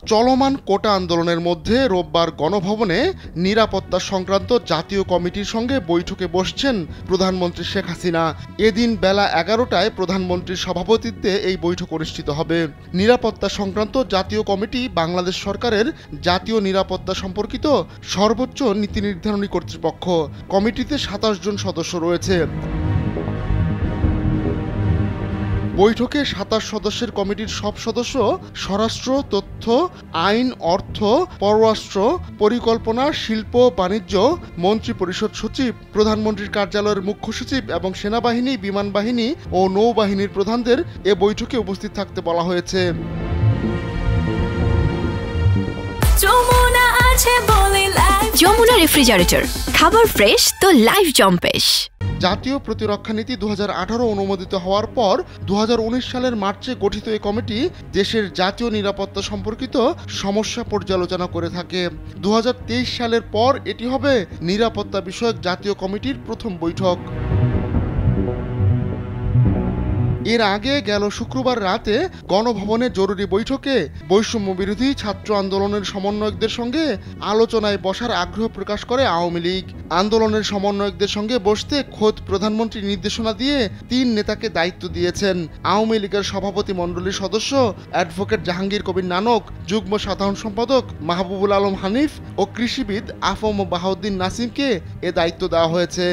চলমান কোটা আন্দোলনের মধ্যে রোববার গণভবনে নিরাপত্তা সংক্রান্ত জাতীয় কমিটির সঙ্গে বৈঠকে বসছেন প্রধানমন্ত্রী শেখ হাসিনা। এদিন বেলা 11টায় প্রধানমন্ত্রীর সভাপতিত্বে এই বৈঠক অনুষ্ঠিত হবে। নিরাপত্তা সংক্রান্ত জাতীয় কমিটি বাংলাদেশ সরকারের জাতীয় নিরাপত্তা সম্পর্কিত সর্বোচ্চ নীতি নির্ধারণী কর্তৃপক্ষ। কমিটিতে 27 জন সদস্য রয়েছে। বৈঠকে 27 সদস্যের কমিটির সব সদস্য স্বরাষ্ট্র, তথ্য, আইন, অর্থ, পররাষ্ট্র, পরিকল্পনা, শিল্প, বাণিজ্য, মন্ত্রিপরিষদ সচিব, প্রধানমন্ত্রীর কার্যালয়ের মুখ্য সচিব এবং সেনাবাহিনী, বিমান বাহিনী ও নৌবাহিনীর প্রধানদের এ বৈঠকে উপস্থিত থাকতে বলা হয়েছে। যমুনা রেফ্রিজারেটর, খাবার ফ্রেশ তো লাইফ জম্পেশ। জাতীয় প্রতিরক্ষা নীতি 2018 অনুমোদিত হওয়ার পর 2019 সালের মার্চে গঠিত এই কমিটি দেশের জাতীয় নিরাপত্তা সম্পর্কিত সমস্যা পর্যালোচনা করে থাকে। 2023 সালের পর এটি হবে নিরাপত্তা বিষয়ক জাতীয় কমিটির প্রথম বৈঠক। এর আগে গেল শুক্রবার রাতে গণভবনে জরুরি বৈঠকে বৈষম্য বিরোধী ছাত্র আন্দোলনের সমন্বয়কদের সঙ্গে আলোচনায় বসার আগ্রহ প্রকাশ করে আওয়ামী লীগ। আন্দোলনের সমন্বয়কদের সঙ্গে বসতে খোদ প্রধানমন্ত্রী নির্দেশনা দিয়ে 3 নেতাকে দায়িত্ব দিয়েছেন। আওয়ামী লীগের সভাপতি মণ্ডলীর সদস্য অ্যাডভোকেট জাহাঙ্গীর কবির নানক, যুগ্ম সাধারণ সম্পাদক মাহবুবুল আলম হানিফ ও কৃষিবিদ আফম বাহাউদ্দিন নাসিমকে এ দায়িত্ব দেওয়া হয়েছে।